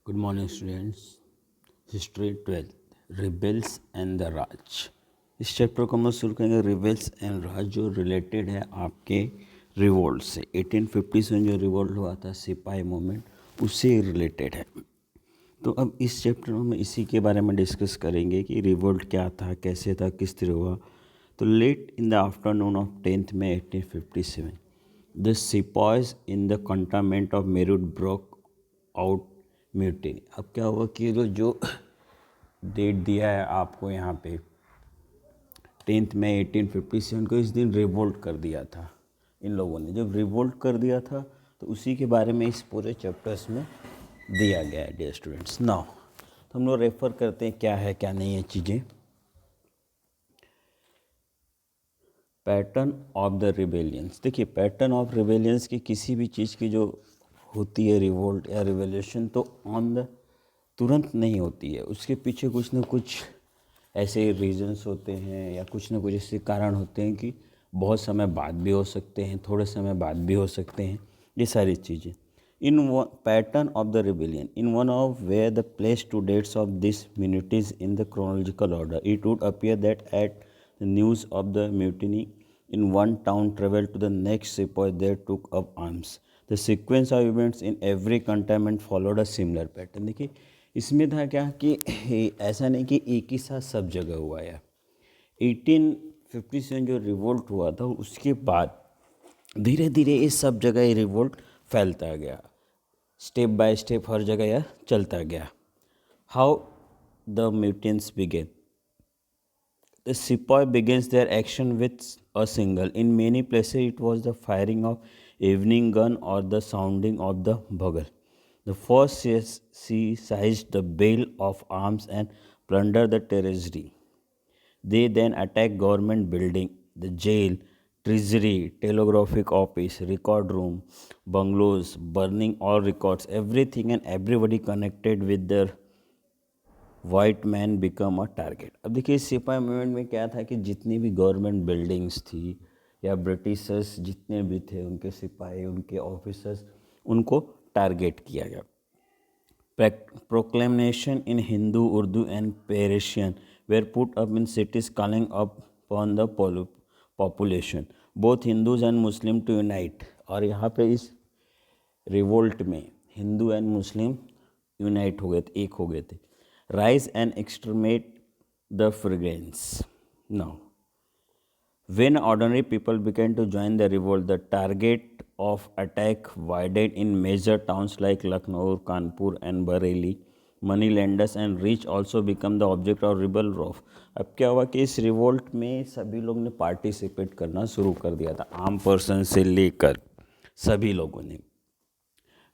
Good morning students. History 12 rebels and the Raj. इस chapter को हम शुरू करेंगे रिबेल्स एंड राज, जो रिलेटेड है आपके रिवोल्ट से। 1850 में जो रिवोल्ट हुआ था सिपाही मूवमेंट, उससे रिलेटेड है। तो अब इस चैप्टर में हम इसी के बारे में डिस्कस करेंगे कि रिवोल्ट क्या था, कैसे था, किस तरह हुआ। तो late in the afternoon of 10 May 1857 the sepoys in the cantonment of Meerut broke out mutiny. अब क्या हुआ कि जो डेट दिया है आपको यहाँ पे 10 मई 1857 को, इस दिन रिवोल्ट कर दिया था इन लोगों ने। जब रिवोल्ट कर दिया था तो उसी के बारे में इस पूरे चैप्टर्स में दिया गया है डियर स्टूडेंट्स। नाउ तो हम लोग रेफर करते हैं क्या है क्या नहीं है चीज़ें। Pattern of the rebellions. देखिए, पैटर्न ऑफ रिबेलियंस की किसी भी चीज़ की जो होती है रिवोल्ट या रिवोल्यूशन, तो ऑन द तुरंत नहीं होती है। उसके पीछे कुछ ना कुछ ऐसे रीजंस होते हैं या कुछ ना कुछ ऐसे कारण होते हैं कि बहुत समय बाद भी हो सकते हैं, थोड़े समय बाद भी हो सकते हैं, ये सारी चीज़ें। In pattern of the rebellion in one of where the place to dates of this mutinies in the chronological order, it would appear that at the news of the mutiny in one town traveled to the next, sepoy there took up arms. The sequence of events in every cantonment followed a similar pattern. देखिए, इसमें था क्या कि ऐसा नहीं कि एक ही साथ सब जगह हुआ है। 1850 से जो रिवोल्ट हुआ था उसके बाद धीरे धीरे इस सब जगह ये रिवोल्ट फैलता गया, स्टेप बाय स्टेप हर जगह यह चलता गया। How the mutants began. The sepoy begins their action with a single. In many places, it was the firing of evening gun or the sounding of the bugle. The first seized the bale of arms and plundered the treasury. They then attacked government building, the jail, treasury, telegraphic office, record room, bungalows, burning all records, everything and everybody connected with their white man become a target. अब देखिए, सिपाही movement में क्या था कि जितनी भी government buildings थी या ब्रिटिशर्स जितने भी थे, उनके सिपाही, उनके ऑफिसर्स, उनको टारगेट किया गया। Proclamation in Hindu, Urdu and Persian were put up in cities calling up on the population both Hindus and Muslim to unite. और यहाँ पे इस रिवोल्ट में हिंदू एंड मुस्लिम यूनाइट हो गए थे, एक हो गए थे। Rise and exterminate the Phrygians. Now, when ordinary people began to join the revolt, the target of attack widened in major towns like Lucknow, Kanpur, and Bareilly. Moneylenders and rich also become the object of rebel row. अब क्या हुआ कि इस revolt में सभी लोग ने participate करना शुरू कर दिया था, आम पर्सन से लेकर सभी लोगों ने।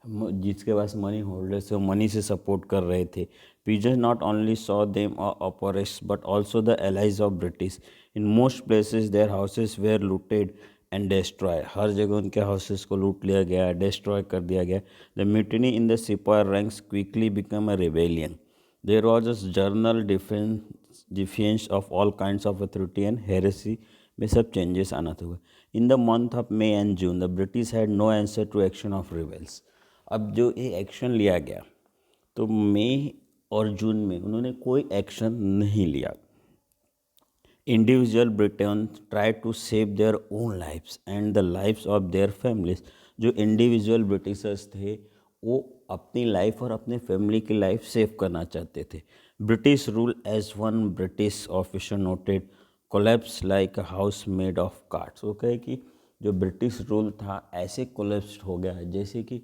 जिसके पास मनी होल्डर्स थे, मनी से सपोर्ट कर रहे थे। पीजन not only saw them oppressors but also the allies of British. In most places their houses were looted and destroy. हर जगह उनके हाउसेस को लूट लिया गया, डिस्ट्रॉय कर दिया गया। द म्यूटिनी इन द सिपाही ranks quickly become a rebellion. There was a general defence of all kinds of authority and heresy में सब चेंजेस आना था। In the month of May and June the British had no answer to action of rebels. अब जो ये action लिया गया तो मई और जून में उन्होंने कोई एक्शन नहीं लिया। Individual Britain try to save their own lifes and the lifes of their families. जो इंडिविजुअल ब्रिटिशर्स थे वो अपनी लाइफ और अपने फैमिली की लाइफ सेव करना चाहते थे। British rule as one British officer noted collapse like a house made of cards. वो कहे कि जो ब्रिटिश रूल था ऐसे कोलैप्स हो गया जैसे कि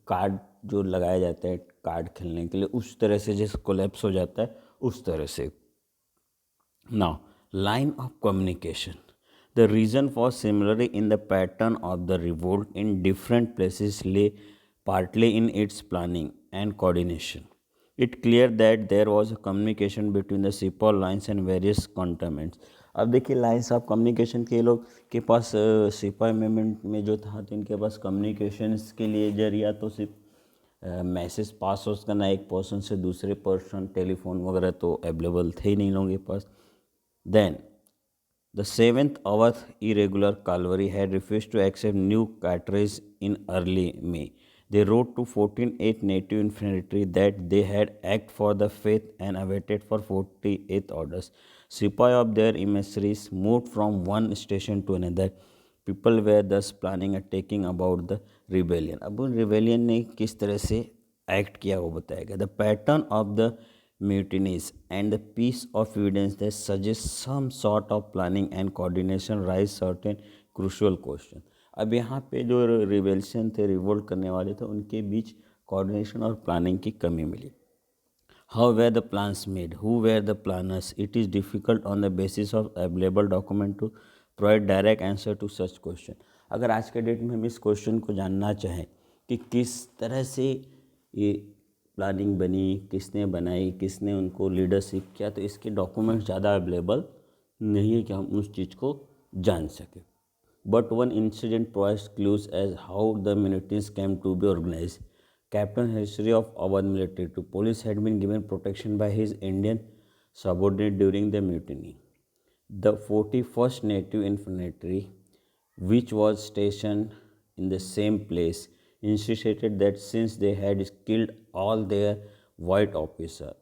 कार्ड जो लगाया जाता है कार्ड खेलने के लिए, उस तरह से जैसे कोलैप्स हो जाता है उस तरह से। Now line of communication. The reason for similarity in the pattern of the revolt in different places lay partly in its planning and coordination. It clear that there was a communication between the सिपॉल lines and various cantonments. अब देखिए, lines of communication के लोग के पास सिपाही movement में जो था तो इनके पास कम्युनिकेशंस के लिए जरिया तो सिर्फ मैसेज पास हो करना एक पर्सन से दूसरे पर्सन, टेलीफोन वगैरह तो अवेलेबल थे ही नहीं लोगों के पास। Then the 7th Awadh irregular cavalry had refused to accept new cartridges in early May. They wrote to 14th native infantry that they had act for the faith and awaited for 48th orders. Sepoy of their emissaries moved from one station to another. People were thus planning a taking about the rebellion. अब उन rebellion ने किस तरह से act किया वो बताया गया. The pattern of the mutinies and the piece of evidence that suggests some sort of planning and coordination raise certain crucial question. अब यहाँ पे जो रिवेल्शन थे, रिवोल्ट करने वाले थे, उनके बीच कोऑर्डिनेशन और प्लानिंग की कमी मिली. How were the plans made? Who were the planners? It is difficult on the basis of available document to provide direct answer to such question. अगर आज के डेट में हम इस क्वेश्चन को जानना चाहें कि किस तरह से ये प्लानिंग बनी, किसने बनाई, किसने उनको लीडरशिप किया, तो इसके डॉक्यूमेंट ज़्यादा अवेलेबल नहीं है कि हम उस चीज़ को जान सकें. But one incident provides clues as how the mutinies came to be organized. Captain History of Awadh military to police had been given protection by his Indian subordinate during the mutiny. The 41st Native Infantry, which was stationed in the same place, insisted that since they had killed all their white officers,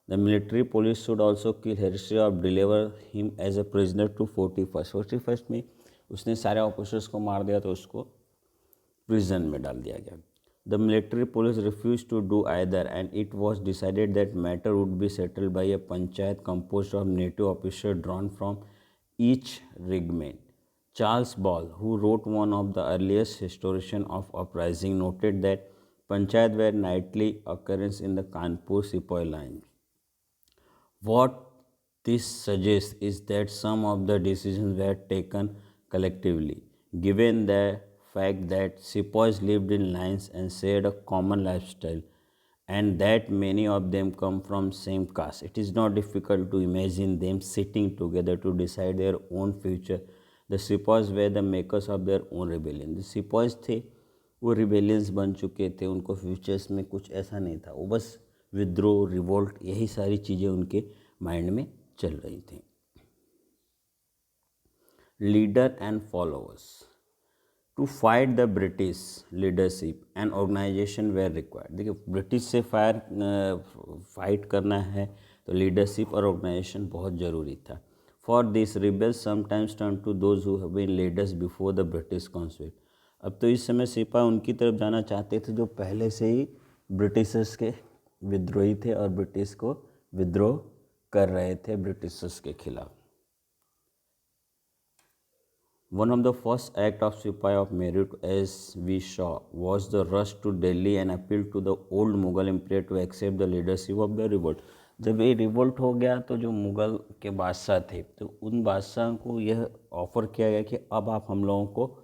the military police should also kill History of deliver him as a prisoner to 41st. 41st में उसने सारे officers को मार दिया तो उसको prison में डाल दिया गया. The military police refuse to do either and it was decided that matter would be settled by a panchayat composed of native officer drawn from each regiment. Charles Ball, who wrote one of the earliest historian of uprising, noted that panchayat were nightly occurrence in the Kanpur sepoy line. What this suggests is that some of the decisions were taken collectively, given the fact that sepoys lived in lines and shared a common lifestyle, and that many of them come from same caste. It is not difficult to imagine them sitting together to decide their own future. The sepoys were the makers of their own rebellion. The sepoys थे वो rebellions बन चुके थे, उनको futures में कुछ ऐसा नहीं था, वो बस विद्रोह, रिवोल्ट, यही सारी चीज़ें उनके माइंड में चल रही थी. Leader and followers. To fight the British leadership and organisation were required. देखिए, ब्रिटिश से फाइट करना है तो लीडरशिप और ऑर्गेनाइजेशन बहुत ज़रूरी था. For this rebels sometimes turn to those who have been leaders before the British constitute. अब तो इस समय सिपाही उनकी तरफ जाना चाहते थे जो पहले से ही ब्रिटिशर्स के विद्रोही थे और ब्रिटिश को विद्रोह कर रहे थे ब्रिटिशर्स के खिलाफ. One of the first act of Sipahi of merit, as we saw, was the rush to Delhi and appeal to the old Mughal emperor to accept the leadership of the revolt. जब ये revolt हो गया तो जो मुग़ल के बादशाह थे तो उन बादशाह को यह ऑफ़र किया गया कि अब आप हम लोगों को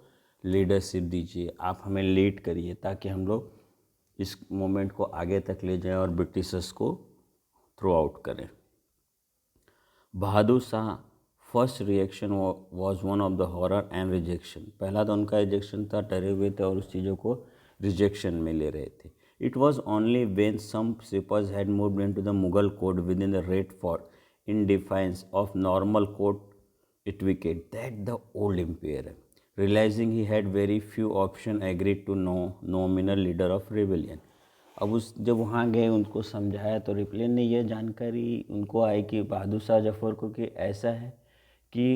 लीडरशिप दीजिए, आप हमें लीड करिए ताकि हम लोग इस मोमेंट को आगे तक ले जाएं और ब्रिटिशर्स को थ्रो आउट करें. Bahadur Shah first reaction was one of the horror and rejection. पहला तो उनका रिजेक्शन था, डरे हुए थे और उस चीज़ों को रिजेक्शन में ले रहे थे. It was only when some sepoys had moved into the Mughal court within the Red Fort in defiance of normal court etiquette that the old empire, realizing he had very few options, agreed to nominal leader of rebellion. अब जब वहाँ गए उनको समझाया तो rebellion ने यह जानकारी उनको आई कि बहादुर शाह जफ़र को कि ऐसा है कि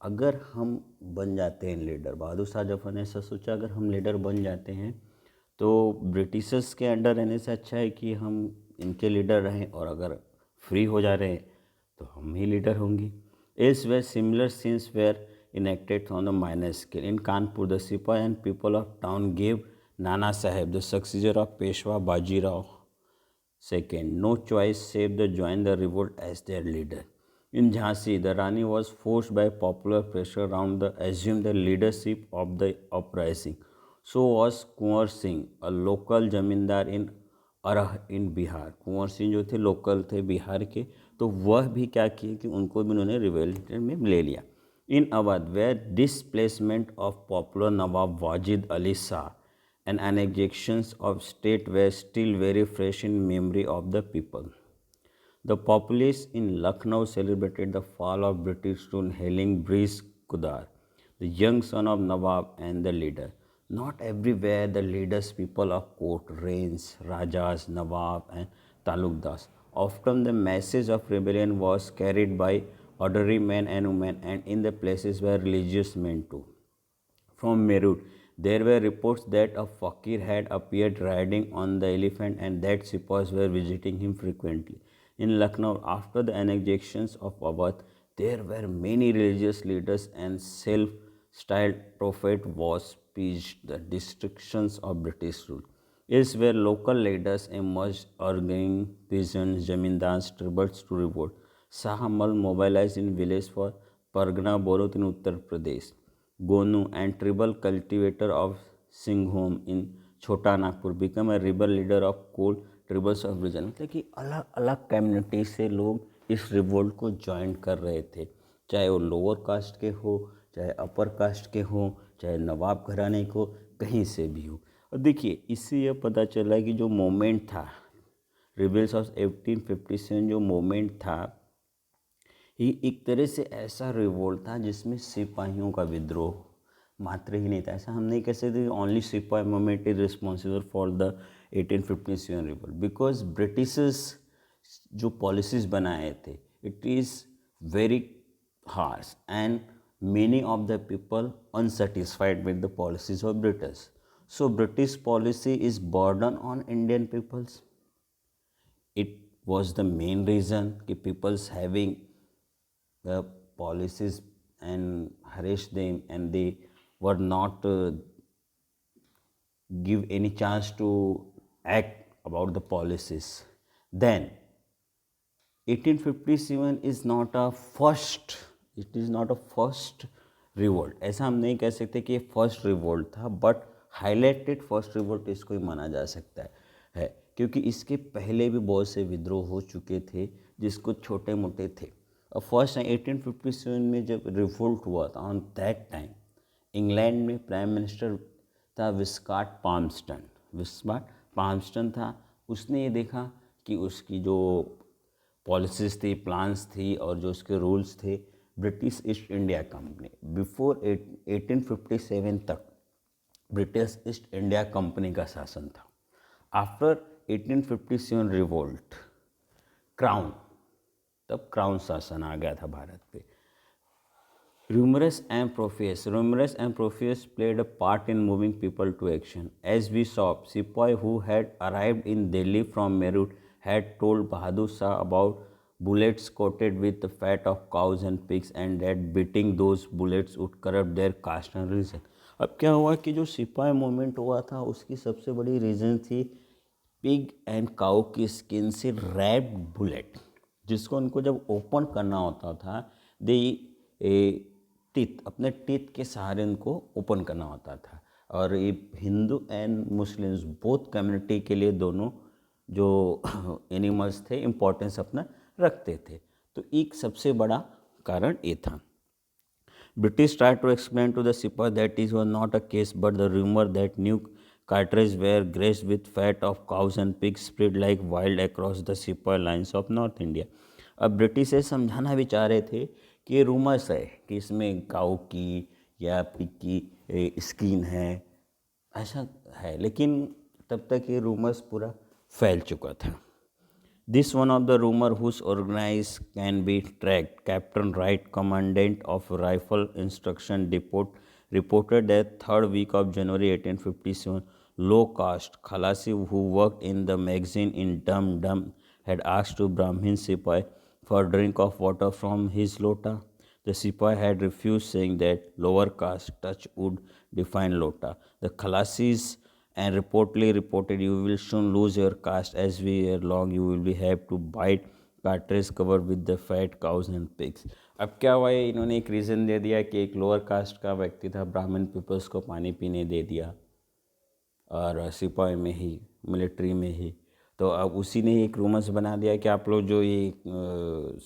अगर हम बन जाते हैं लीडर, बहादुर शाह जफ़र ने ऐसा सोचा अगर हम लीडर बन जाते हैं तो ब्रिटिशर्स के अंडर रहने से अच्छा है कि हम इनके लीडर रहें, और अगर फ्री हो जा रहे हैं तो हम ही लीडर होंगे. Elsewhere similar scenes were enacted on a minor scale. In Kanpur, the Sipahi and people of town gave Nana Sahib, the successor of Peshwa Bajirao II, no choice save to join the revolt as their leader. In Jhansi, the Rani was forced by popular pressure around the assume the leadership of the uprising. So was Kunwar Singh, a local जमींदार in अरह इन बिहार. कुंवर सिंह जो थे local थे बिहार के, तो वह भी क्या किए कि उनको भी उन्होंने रिवोल्ट में ले लिया. In Awadh, where displacement of popular Nawab Wajid Ali Shah and annexations of state were still very fresh in memory of the people. The populace in Lucknow celebrated the fall of British rule, hailing Brish Kudar, the young son of Nawab and the leader. Not everywhere the leaders people of court reigns, rajas, nawab and talukdars. Often the message of rebellion was carried by ordinary men and women, and in the places where religious men too. From Meerut, there were reports that a fakir had appeared riding on the elephant and that Sipas were visiting him frequently. In Lucknow, after the annexations of Awadh, there were many religious leaders and self-styled prophet was preached the destructions of British rule. Elsewhere, local leaders emerged urging peasants, zamindars, tribals to revolt. Shah Amal mobilized in village for Pargana Borot in Uttar Pradesh. Gonu and tribal cultivator of Singhom in Chota Nagpur become a rebel leader of coal tribals of region. मतलब कि अलग अलग community से लोग इस revolt को join कर रहे थे, चाहे वो लोअर कास्ट के हो, चाहे अपर कास्ट के हो, चाहे नवाब घराने को, कहीं से भी हो। और देखिए इससे यह पता चला कि जो मोमेंट था रिबेल्स ऑफ 1857, जो मोमेंट था ये एक तरह से ऐसा रिवोल्ट था जिसमें सिपाहियों का विद्रोह मात्र ही नहीं था। ऐसा हम नहीं कह सकते ओनली सिपाही movement is responsible for the 1857 revolt, because Britishers जो पॉलिसीज बनाए थे it is very harsh and many of the people unsatisfied with the policies of British. So British policy is burden on Indian peoples. It was the main reason कि peoples having the policies and harass them and they were not give any chance to act about the policies. Then 1857 is not a first, it is not a first revolt. ऐसा हम नहीं कह सकते कि ये first revolt था, but highlighted first revolt इसको ही माना जा सकता है क्योंकि इसके पहले भी बहुत से विद्रोह हो चुके थे जिसको छोटे मोटे थे। और फर्स्ट 1857 में जब रिवोल्ट हुआ था ऑन दैट टाइम इंग्लैंड में प्राइम मिनिस्टर था विस्कॉट पाल्मस्टन। विस्कॉट पाल्मस्टन था, उसने ये देखा कि उसकी जो पॉलिसीज़ थी, प्लान्स थी और जो उसके रूल्स थे, British east India company before 1857 तक ब्रिटिश ईस्ट इंडिया कंपनी का शासन था। आफ्टर 1857 रिवोल्ट क्राउन, तब क्राउन शासन आ गया था भारत पे। Rumors and Prophets played a part in moving people to action. As we saw, Sepoy who had arrived in Delhi from Meerut had told Bahadur Shah about bullets coated with the fat of cows and pigs and that beating those bullets would corrupt their caste and religion. अब क्या हुआ कि जो सिपाही movement हुआ था उसकी सबसे बड़ी रीज़न थी पिग एंड काऊ की स्किन से रैप्ड बुलेट, जिसको उनको जब ओपन करना होता था दे टीथ, अपने टीथ के सहारे उनको ओपन करना होता था। और ये Hindu and Muslims both community के लिए दोनों जो एनिमल्स थे इम्पोर्टेंस अपना रखते थे। तो एक सबसे बड़ा कारण ये था। British tried to explain to the Sipa that it was not a case, but the rumor that new cartridges were graced with fat of cows and pigs spread like wild across the Sipa lines of North India. अब British ये समझाना भी चाह रहे थे कि ये rumours है कि इसमें काऊ की या पिग की स्किन है, ऐसा है, लेकिन तब तक ये रूमर्स पूरा फैल चुका था। This one of the rumor whose organize can be tracked. Captain Wright, commandant of Rifle Instruction Depot, reported that third week of January 1857, low caste Khalasi who worked in the magazine in Dum Dum had asked to Brahmin Sipai for a drink of water from his lota. The Sipai had refused, saying that lower caste touch would define lota. The Khalasis and reportedly reported, you will soon lose your caste as we are long you will be have to bite cartridge covered with the fat cows and pigs. अब क्या हुआ है, इन्होंने एक reason दे दिया कि एक lower caste का व्यक्ति था, ब्राह्मण पीपल्स को पानी पीने दे दिया और सिपाही में ही मिलिट्री में ही। तो अब उसी ने एक रूमर्स बना दिया कि आप लोग जो ये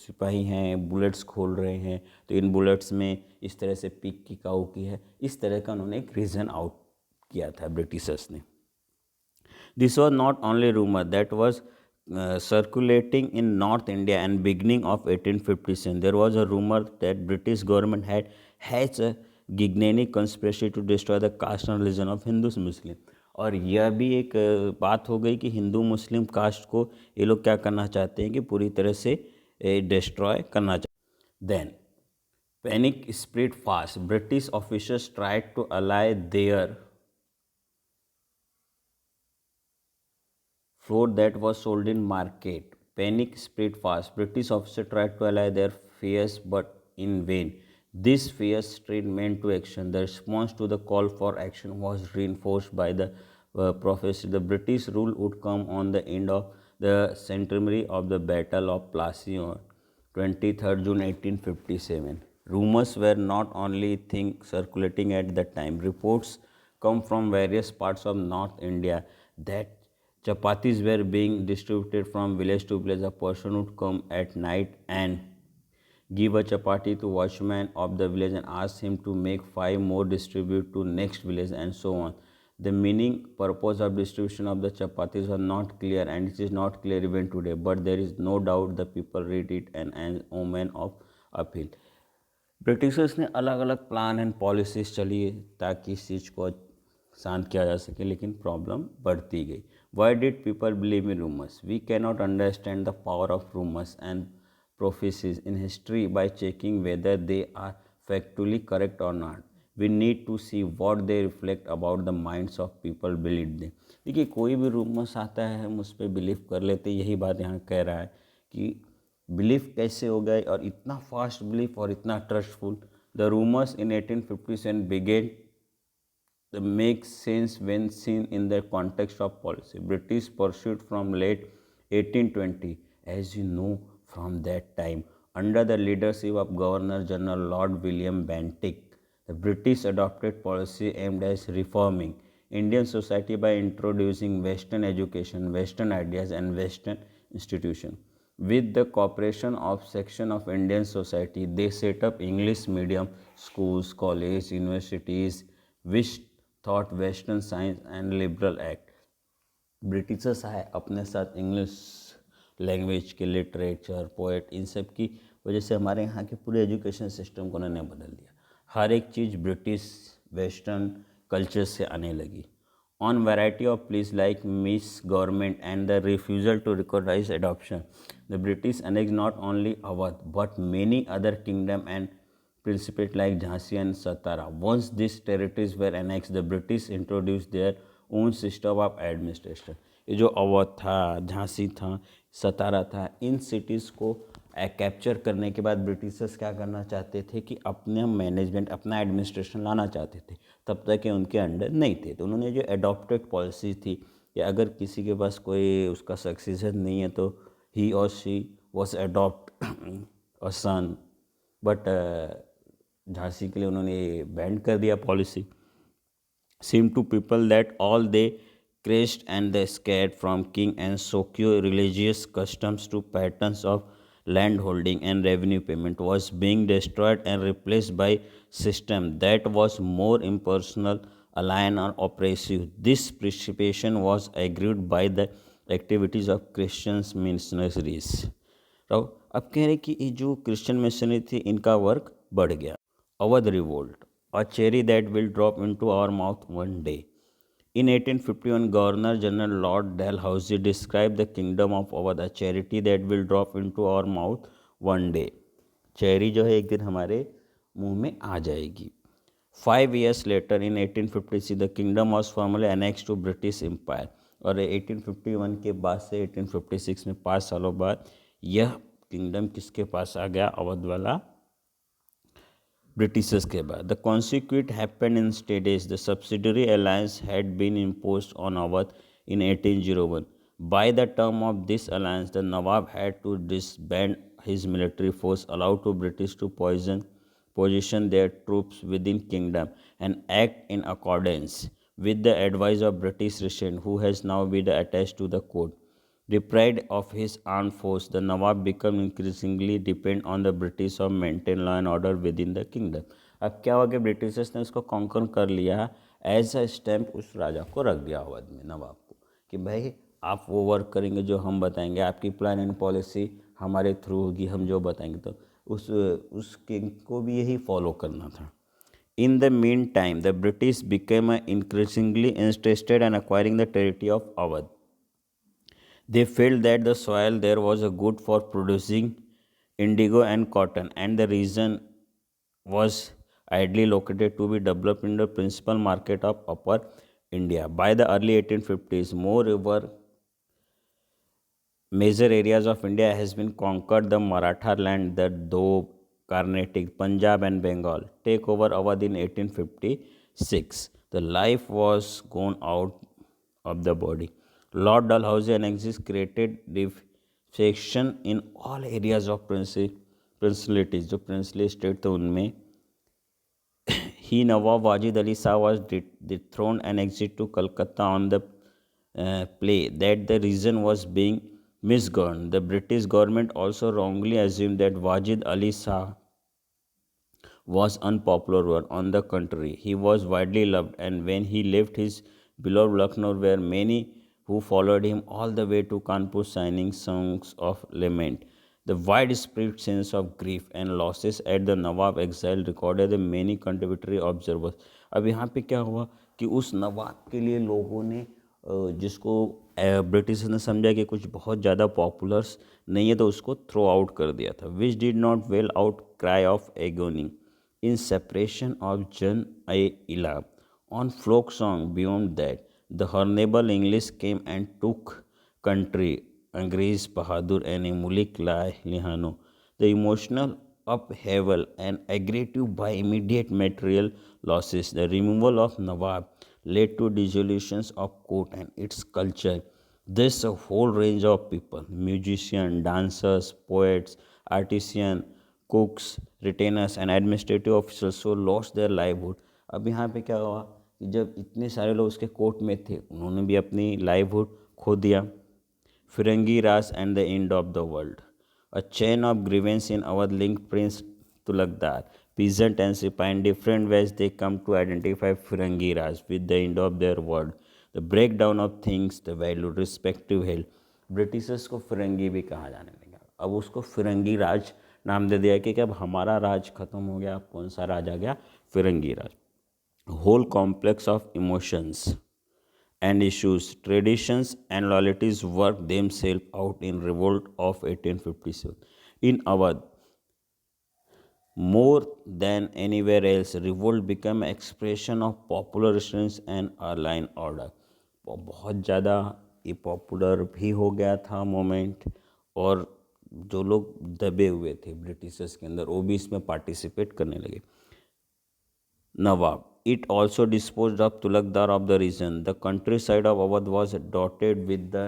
सिपाही हैं बुलेट्स खोल रहे हैं तो इन बुलेट्स में इस तरह से पिग की काऊ की है, इस तरह का उन्होंने एक रीज़न आउट किया था ब्रिटिशर्स ने। This was not only rumour that was circulating in North India and beginning of 1857. There was a rumor that British government had hatched a गिगनेनी conspiracy to destroy the caste and religion of Hindus Muslim. और यह भी एक बात हो गई कि हिंदू मुस्लिम cast को ये लोग क्या करना चाहते हैं कि पूरी तरह से डिस्ट्रॉय करना चाहते। Then panic spread fast, British officers tried to allay their flour that was sold in market. Panic spread fast. British officers tried to allay their fears but in vain. This fear stirred men to action. The response to the call for action was reinforced by the prophecy. The British rule would come on the end of the centenary of the Battle of Plassey on 23rd June 1857. Rumors were not only things circulating at the time. Reports come from various parts of North India that chapatis were being distributed from village to village. A person would come at night and give a chapati to watchman of the village and ask him to make 5 more distribute to next village and so on. The meaning purpose of distribution of the chapatis was not clear and it is not clear even today, but there is no doubt the people read it and an omen of appeal. Britishers ने अलग अलग plan and policies चली ताकि इस चीज़ को शांत किया जा सके, लेकिन प्रॉब्लम बढ़ती गई। Why did people believe in rumours? We can not understand the power of rumours and prophecies in history by checking whether they are factually correct or not. We need to see what they reflect about the minds of people believe them. देखिए कोई भी rumours आता है हम उस पर believe कर लेते, यही बात यहाँ कह रहा है कि बिलीफ कैसे हो गए और इतना फास्ट बिलीफ और इतना trustful. The rumours in 1857 began to make sense when seen in the context of policy. British pursuit from late 1820, as you know, from that time, under the leadership of Governor General Lord William Bentinck, the British adopted policy aimed at reforming Indian society by introducing Western education, Western ideas, and Western institutions. With the cooperation of section of Indian society, they set up English medium schools, colleges, universities, which taught Western science and liberal act. Britishers आए अपने साथ English language के literature, poet, इन सब की वजह से हमारे यहाँ के पूरे एजुकेशन सिस्टम को उन्होंने बदल दिया। हर एक चीज़ ब्रिटिश वेस्टर्न कल्चर से आने लगी। On variety of pleas like misgovernment and the refusal to recognise adoption, the British annex not only Awadh but many other kingdom and principate like Jhansi and Satara. Once these territories were annexed, the British introduced their own system of administration. ये जो अवध था, झांसी था, सतारा था, in cities को capture करने के बाद Britishers क्या करना चाहते थे कि अपने मैनेजमेंट, अपना एडमिनिस्ट्रेशन लाना चाहते थे। तब तक ये उनके अंडर नहीं थे, तो उन्होंने जो एडॉप्टेड पॉलिसी थी कि अगर किसी के पास कोई उसका सक्सेसर नहीं है तो ही और she was adopt a son, but Jhansi के लिए उन्होंने बैंड कर दिया policy. Seem to people that all they crashed and they scared from king and Sokyo religious customs to patterns of land holding and revenue payment was being destroyed and replaced by system that was more impersonal, alien or oppressive. This precipitation was agreed by the activities of Christian missionaries. अब कह रहे कि ये जो Christian missionary थी इनका work बढ़ गया। Awadh revolt, a cherry that will drop into our mouth one day. In 1851, Governor General Lord Dalhousie described the kingdom of Awadh, a charity that will drop into our mouth one day. Cherry जो है एक दिन हमारे मुंह में आ जाएगी। 5 years later, in 1856, the kingdom was formally annexed to British Empire. और 1851 के बाद से 1856 में 5 सालों बाद यह किंगडम किसके पास आ गया? अवध वाला ब्रिटिशर्स के बाद। The consequent happened in stages. The subsidiary alliance had been imposed on Awadh in 1801. By the term of this alliance, the Nawab had to disband his military force, allow to British to position their troops within kingdom, and act in accordance with the advice of British regent, who has now been attached to the court. Deprived of his armed force, the Nawab became increasingly dependent on the British to maintain law and order within the kingdom. अब क्या हो गया, Britishers ने उसको conquer कर लिया, as a stamp उस राजा को रख दिया अवध में, नवाब को, कि भाई आप वो वर्क करेंगे जो हम बताएंगे, आपकी प्लान एंड पॉलिसी हमारे थ्रू होगी, हम जो बताएंगे। तो उस किंग को भी यही फॉलो करना था। In the meantime, the British became increasingly interested in acquiring the territory of Awadh. They felt that the soil there was a good for producing indigo and cotton, and the region was ideally located to be developed in the principal market of Upper India. By the early 1850s, moreover, major areas of India has been conquered. The Maratha land, the Doab, Carnatic, Punjab and Bengal take over Awadh in 1856. The life was gone out of the body. Lord Dalhousie annexes created defection in all areas of principalities. जो princely state थे उनमें he, Nawab Wajid Ali Shah, was dethroned and exited to Calcutta on the plea that the region was being misgoverned. The British government also wrongly assumed that Wajid Ali Shah was unpopular one. On the contrary, he was widely loved, and when he left his beloved Lucknow, were many who followed him all the way to Kanpur, signing songs of lament. The widespread sense of grief and losses at the Nawab exile recorded the many contributory observers. अब यहाँ पे क्या हुआ कि उस नवाब के लिए लोगों ने जिसको ब्रिटिश ने समझा कि कुछ बहुत ज़्यादा पॉपुलर्स नहीं है तो उसको थ्रो आउट कर दिया था which did not well out cry of agony in separation of Jan I. Ilab. On folk song beyond that, the Honorable English came and took country, Angrez Bahadur and Mulik Lai Lihano. The emotional upheaval and aggravated by immediate material losses, the removal of Nawab led to dissolutions of court and its culture. This a whole range of people, musicians, dancers, poets, artisans, cooks, retainers and administrative officials so lost their livelihood. अब यहाँ पे क्या हुआ कि जब इतने सारे लोग उसके कोर्ट में थे उन्होंने भी अपनी लाइवहुड खो दिया. Firangi Raj and the end of the world. A chain of grievances in Awadh link prince taluqdar peasant and सिपाही in different ways they come to identify Firangi Raj with the end of their world. The breakdown of things, the value, respective health. Britishers को फिरंगी भी कहा जाने लगा. अब उसको फिरंगी राज नाम दे दिया कि अब हमारा राज खत्म हो गया. अब कौन सा राज आ गया? Firangi Raj. Whole complex of emotions and issues, traditions and loyalties worked themselves out in revolt of 1857. In Awadh, more than anywhere else, revolt became an expression of popular strength and a line order. बहुत ज़्यादा ये popular भी हो गया था moment और जो लोग दबे हुए थे ब्रिटिशर्स के अंदर वो भी इसमें पार्टिसिपेट करने लगे. Nawab. It also disposed of Tulakdar of the region. The countryside of Awadh was dotted with the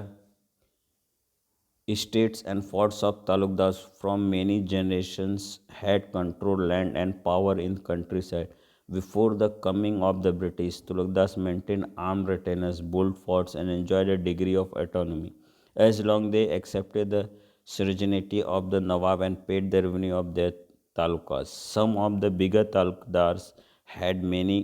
estates and forts of Talukdars from many generations had controlled land and power in countryside. Before the coming of the British, Tulukdars maintained armed retainers, built forts, and enjoyed a degree of autonomy. As long they accepted the sovereignty of the Nawab and paid the revenue of their talukas. Some of the bigger talukdars had many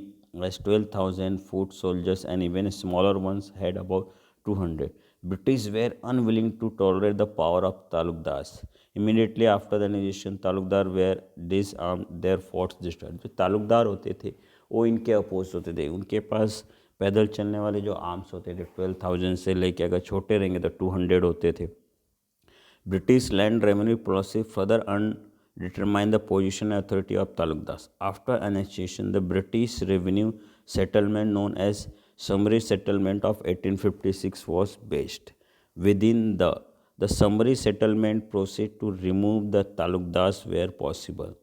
as 12,000 foot soldiers and even smaller ones had about 200. British were unwilling to tolerate the power of talukdars. Immediately after the annexation, talukdar were disarmed, their forts destroyed. जो तालुकदार होते थे वो इनके oppose होते थे. उनके पास पैदल चलने वाले जो आर्म्स होते थे 12,000 से लेके अगर छोटे रहेंगे तो 200 होते थे. British land revenue policy further determined the position and authority of talukdars. After annexation, the British revenue settlement known as Summary Settlement of 1856 was based. Within the summary settlement proceed to remove the talukdars where possible.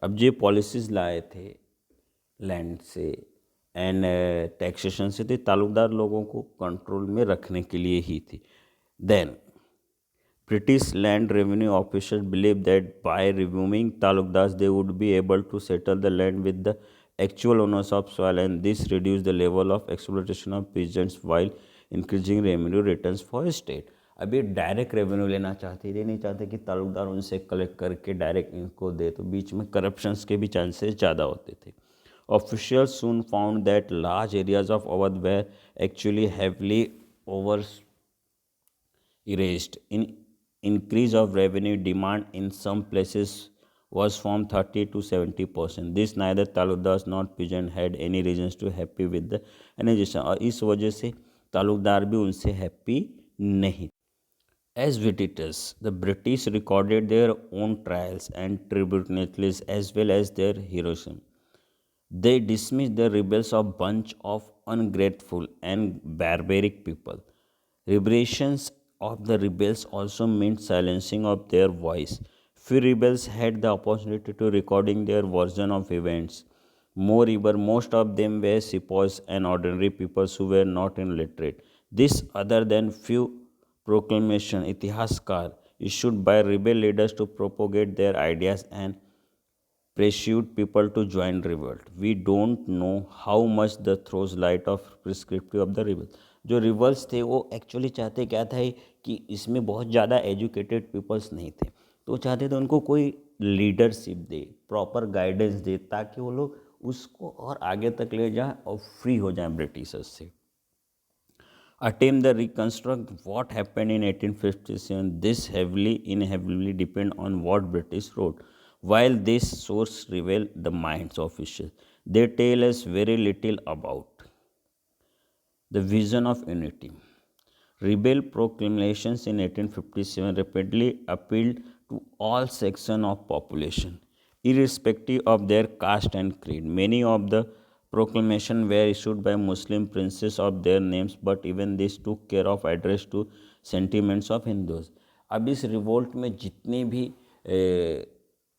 अब जो policies लाए थे land से and taxation से थे तालुकदार लोगों को control में रखने के लिए ही थी. Then British land revenue officials believed that by removing talukdars, they would be able to settle the land with the actual owners of soil, and this reduced the level of exploitation of peasants while increasing revenue returns for state. अभी direct revenue लेना चाहते थे, नहीं चाहते कि तालुकदार उनसे collect करके direct इनको दे, तो बीच में करप्शंस के भी चांसेस ज़्यादा होते थे. Officials soon found that large areas of Awadh were actually heavily over erased. In increase of revenue demand in some places was from 30 to 70%. This neither Talukdar nor peasant had any reasons to happy with the annexation. और इस वजह से तालुकदार भी उनसे happy नहीं. As visitors, the British recorded their own trials and tribulations as well as their heroism. They dismissed the rebels a bunch of ungrateful and barbaric people. Liberations of the rebels also meant silencing of their voice. Few rebels had the opportunity to recording their version of events. Moreover, most of them were sepoys and ordinary people who were not illiterate. This, other than few proclamation Itihascar issued by rebel leaders to propagate their ideas and pursued people to join revolt. We don't know how much the throws light of prescriptive of the rebels. जो rivals थे वो actually चाहते क्या था कि इसमें बहुत ज़्यादा एजुकेटेड पीपल्स नहीं थे, तो चाहते थे उनको कोई लीडरशिप दे, प्रॉपर गाइडेंस दे, ताकि वो लोग उसको और आगे तक ले जाएं और फ्री हो जाएं ब्रिटिशर्स से. Attempt the reconstruct what happened in 1857. This heavily depend on what British wrote. While this source reveal the minds of officials, they tell us very little about the vision of unity. Rebel proclamations in 1857 rapidly appealed to all sections of population, irrespective of their caste and creed. Many of the proclamations were issued by Muslim princes of their names, but even this took care of address to sentiments of Hindus. अब इस revolt में जितने भी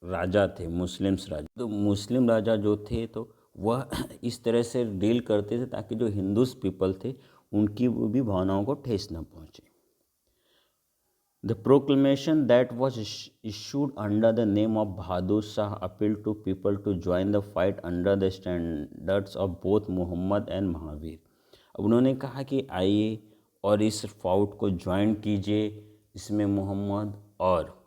राजा थे, Muslims राजा, तो मुस्लिम राजा जो थे तो वह इस तरह से डील करते थे ताकि जो हिंदूस पीपल थे उनकी वो भी भावनाओं को ठेस न पहुंचे. The proclamation that was issued under the name of Bahadur Shah appealed to people to join the fight under the standards of both Muhammad and Mahavir. अब उन्होंने कहा कि आइए और इस फाउट को ज्वाइन कीजिए, इसमें मोहम्मद और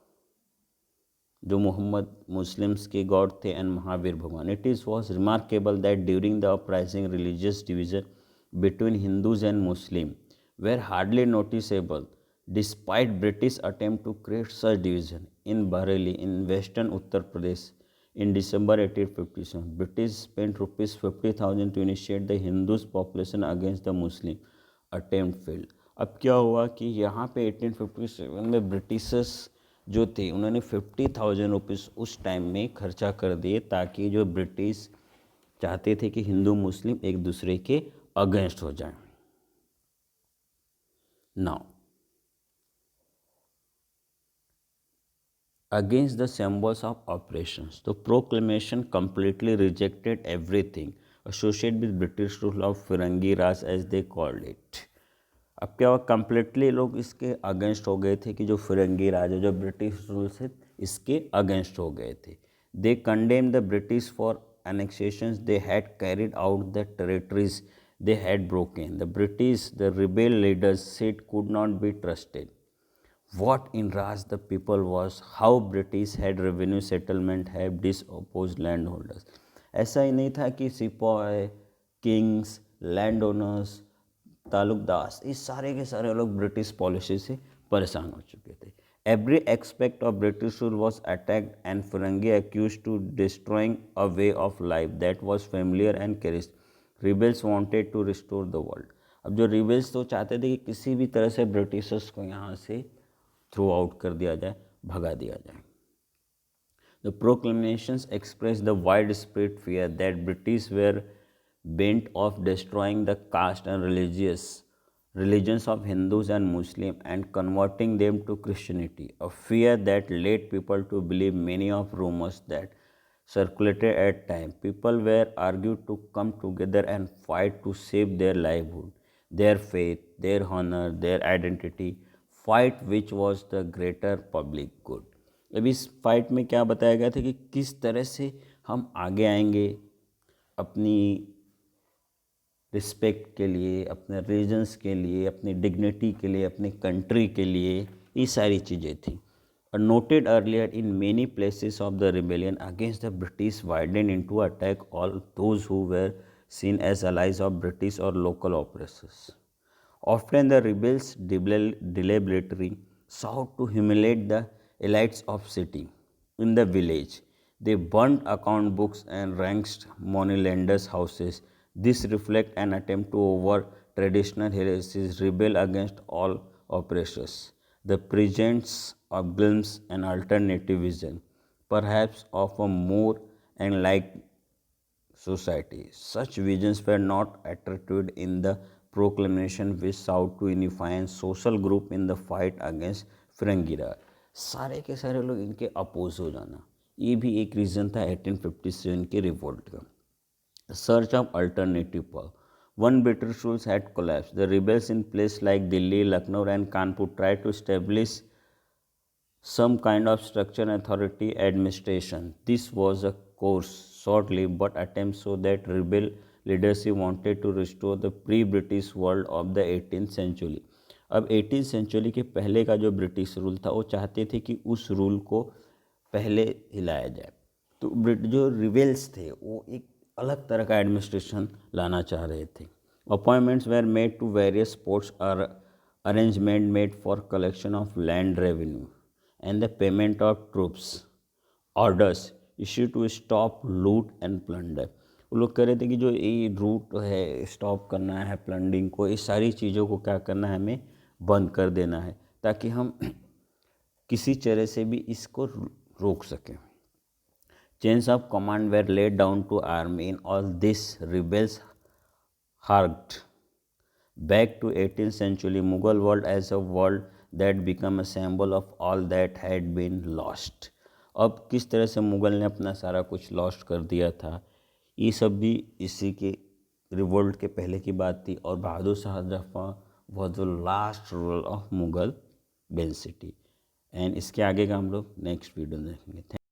जो मोहम्मद मुस्लिम्स के गॉड थे एंड महावीर भगवान. It is was remarkable that during the uprising religious division between Hindus and Muslims were hardly noticeable, despite British attempt to create such division. In Bareilly, in western Uttar Pradesh, in December 1857, British spent rupees 50,000 to initiate the Hindus population against the Muslim. Attempt failed. अब क्या हुआ कि यहाँ पे 1857 में Britishers जो थे उन्होंने 50,000 रुपीज़ उस टाइम में खर्चा कर दिए ताकि जो ब्रिटिश चाहते थे कि हिंदू मुस्लिम एक दूसरे के अगेंस्ट हो जाए. Now against the symbols of operations, तो proclamation completely rejected everything associated with British rule of Firangi Raj as they called it. अब क्या हुआ, कंप्लीटली लोग इसके अगेंस्ट हो गए थे कि जो फिरंगी राज है, जो ब्रिटिश रूल से इसके अगेंस्ट हो गए थे. They condemn the British for annexations they had carried out the territories they had broken. The British, the rebel leaders said could not be trusted. What enraged the people was how British had revenue settlement have disopposed landholders. ऐसा ही नहीं था कि सिपाही, Kings, land owners, Talukdar, इस सारे के सारे लोग ब्रिटिश पॉलिसी से परेशान हो चुके थे. Every aspect of British rule was attacked and Ferengi accused to destroying a way of life that was familiar and cherished. Rebels wanted to restore the world. अब जो रिबेल्स तो चाहते थे कि किसी भी तरह से ब्रिटिशर्स को यहाँ से थ्रो आउट कर दिया जाए, भगा दिया जाए. The proclamations expressed the widespread fear that British were bent of destroying the caste and religions of Hindus and Muslims and converting them to Christianity, a fear that led people to believe many of rumors that circulated at time. People were argued to come together and fight to save their livelihood, their faith, their honor, their identity, fight which was the greater public good. अब इस fight में क्या बताया गया था कि किस तरह से हम आगे आएंगे अपनी रिस्पेक्ट के लिए, अपने रीजन्स के लिए, अपनी डिग्निटी के लिए, अपनी कंट्री के लिए, ये सारी चीज़ें थी. Noted earlier in many places of the rebellion against the British widened into attack all those who were seen as allies of British or local oppressors. Often the rebels deliberately sought to humiliate the elites of city in the village, They burnt account books and ransacked moneylenders' houses. This reflects an attempt to over traditional heresies, rebel against all oppressors. The presence of glimpse an alternative vision, perhaps of a more enlightened society. Such visions were not attributed in the proclamation which sought to unify a social group in the fight against फ्रंगीरा. सारे के सारे लोग इनके oppose हो जाना, ये भी एक रीज़न था 1857 के रिवोल्ट का. Search of alternative power. One British rule had collapsed. The rebels in places like Delhi, Lucknow, and Kanpur tried to establish some kind of structure and authority administration. This was a course short-lived, but attempts so that rebel leadership wanted to restore the pre-British world of the 18th century. अब 18th century के पहले का जो British rule था वो चाहते थे कि उस रूल को पहले हिलाया जाए. तो जो रिबेल्स थे वो एक अलग तरह का एडमिनिस्ट्रेशन लाना चाह रहे थे. Appointments were made to various ports और arrangement made for collection of land revenue and the payment of troops. Orders issued to stop loot and plunder. वो लोग कह रहे थे कि जो ये रूट है स्टॉप करना है, प्लंडिंग को, इस सारी चीज़ों को क्या करना है, हमें बंद कर देना है ताकि हम किसी तरह से भी इसको रोक सकें. Chains of command were laid down to army. In all this, rebels harked back to 18th century Mughal world as a world that became a symbol of all that had been lost. अब किस तरह से मुग़ल ने अपना सारा कुछ lost कर दिया था, ये सब भी इसी के रिवोल्ट के पहले की बात थी. और Bahadur Shah Zafar was the last ruler of Mughal dynasty. And इसके आगे का हम लोग नेक्स्ट वीडियो देखेंगे.